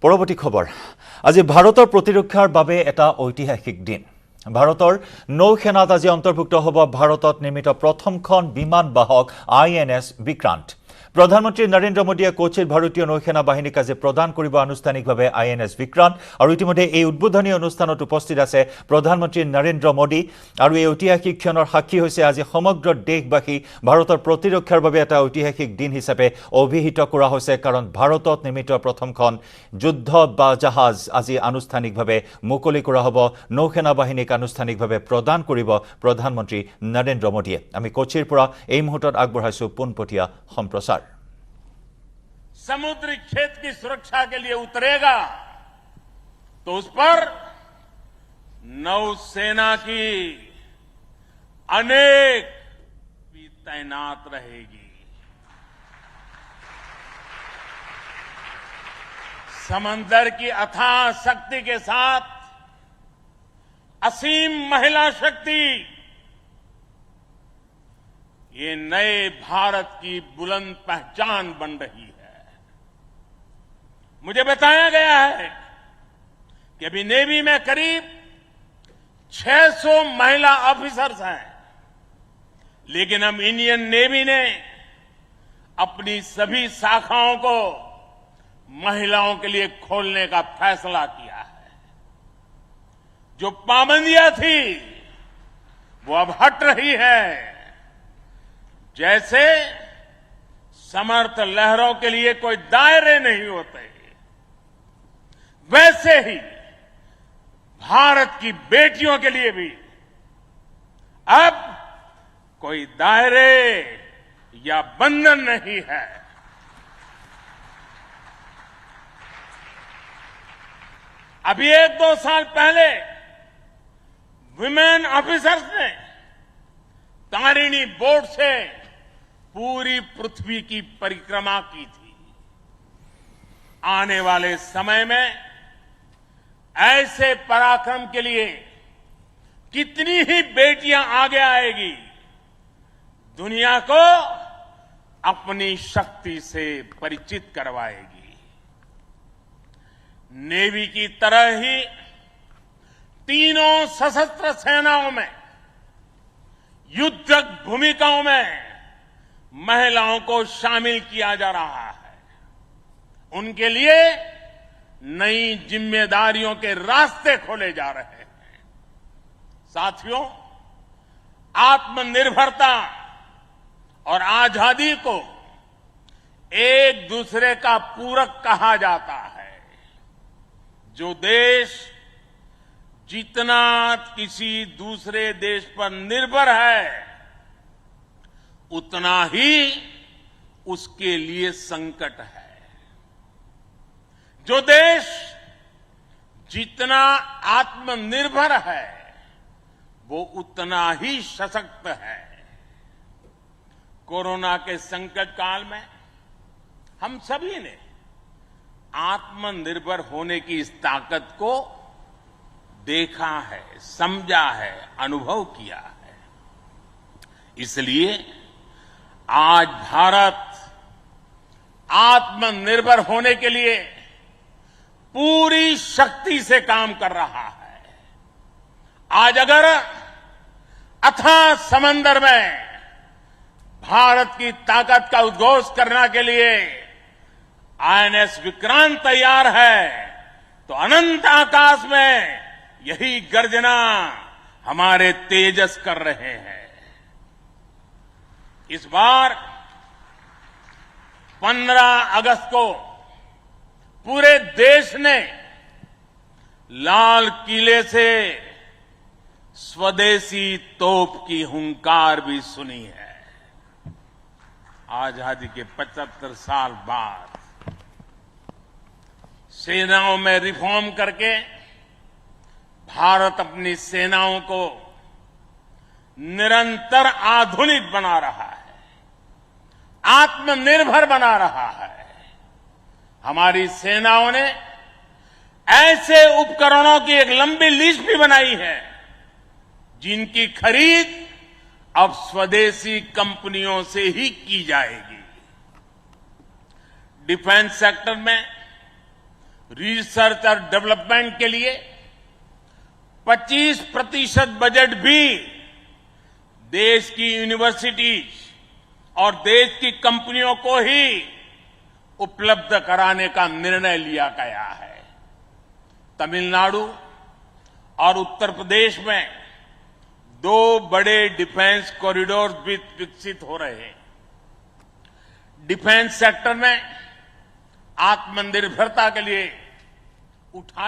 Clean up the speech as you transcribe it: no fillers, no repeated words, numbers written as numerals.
পৰৱৰ্তী খবৰ আজি ভাৰতৰ প্ৰতিৰক্ষাৰ বাবে এটা ঐতিহাসিক দিন ভাৰতৰ নৌসেনাত আজি অন্তৰ্ভুক্ত হ'ব ভাৰতত নিৰ্মিত প্ৰথমখন বিমান বাহক INS বিক্ৰান্ত প্ৰধানমন্ত্ৰী নৰেন্দ্ৰ মোদীয়ে কোচিৰ ভাৰতীয় নৌসেনা বাহিনীক আজি প্ৰদান কৰিব আনুষ্ঠানিকভাৱে INS বিক্ৰান্ত আৰু ইতিমধ্যে এই উদ্বোধনী অনুষ্ঠানত উপস্থিত আছে প্ৰধানমন্ত্ৰী নৰেন্দ্ৰ মোদী আৰু এই ঐতিহাসিক ক্ষণৰ সাক্ষী হৈছে আজি সমগ্ৰ দেশবাসী ভাৰতৰ প্ৰতিৰক্ষাৰ বাবে এটা ঐতিহাসিক দিন হিচাপে অভিহিত কৰা হৈছে কাৰণ ভাৰতত নিৰ্মিত প্ৰথমখন যুদ্ধ জাহাজ আজি আনুষ্ঠানিকভাৱে মুকলি কৰা হ'ব নৌসেনা বাহিনীক আনুষ্ঠানিকভাৱে প্ৰদান কৰিব প্ৰধানমন্ত্ৰী নৰেন্দ্ৰ মোদীয়ে আমি কোচিৰ পৰা এই মুহূৰ্তত আগবঢ়াইছো পুনপটীয়া সম্প্ৰচাৰ समुद्री क्षेत्र की सुरक्षा के लिए उतरेगा तो उस पर नौसेना की अनेक भी तैनात रहेगी समंदर की अथाह शक्ति के साथ असीम महिला शक्ति ये नए भारत की बुलंद पहचान बन रही है मुझे बताया गया है कि अभी नेवी में करीब 600 महिला ऑफिसर्स हैं लेकिन हम इंडियन नेवी ने अपनी सभी शाखाओं को महिलाओं के लिए खोलने का फैसला किया है जो पाबंदियां थी वो अब हट रही है जैसे समर्थ लहरों के लिए कोई दायरे नहीं होते वैसे ही भारत की बेटियों के लिए भी अब कोई दायरे या बंधन नहीं है अभी 1-2 साल पहले विमेन ऑफिसर्स ने तारिणी बोट से पूरी पृथ्वी की परिक्रमा की थी आने वाले समय में ऐसे पराक्रम के लिए कितनी ही बेटियां आगे आएगी दुनिया को अपनी शक्ति से परिचित करवाएगी नेवी की तरह ही तीनों सशस्त्र सेनाओं में युद्धक भूमिकाओं में महिलाओं को शामिल किया जा रहा है उनके लिए नई जिम्मेदारियों के रास्ते खोले जा रहे हैं साथियों आत्मनिर्भरता और आजादी को एक दूसरे का पूरक कहा जाता है जो देश जितना किसी दूसरे देश पर निर्भर है उतना ही उसके लिए संकट है जो देश जितना आत्मनिर्भर है वो उतना ही सशक्त है कोरोना के संकट काल में हम सभी ने आत्मनिर्भर होने की इस ताकत को देखा है समझा है अनुभव किया है इसलिए आज भारत आत्मनिर्भर होने के लिए पूरी शक्ति से काम कर रहा है आज अगर अथाह समंदर में भारत की ताकत का उद्घोष करने के लिए INS विक्रांत तैयार है तो अनंत आकाश में यही गर्जना हमारे तेजस कर रहे हैं इस बार 15 अगस्त को पूरे देश ने लाल किले से स्वदेशी तोप की हुंकार भी सुनी है आजादी के 75 साल बाद सेनाओं में रिफॉर्म करके भारत अपनी सेनाओं को निरंतर आधुनिक बना रहा है आत्मनिर्भर बना रहा है हमारी सेनाओं ने ऐसे उपकरणों की एक लंबी लिस्ट भी बनाई है जिनकी खरीद अब स्वदेशी कंपनियों से ही की जाएगी डिफेंस सेक्टर में रिसर्च और डेवलपमेंट के लिए 25% बजट भी देश की यूनिवर्सिटीज और देश की कंपनियों को ही उपलब्ध कराने का निर्णय लिया गया है। तमिलनाडु और उत्तर प्रदेश में 2 बड़े डिफेंस कॉरिडोर भी विकसित हो रहे हैं। डिफेंस सेक्टर में आत्मनिर्भरता के लिए उठाए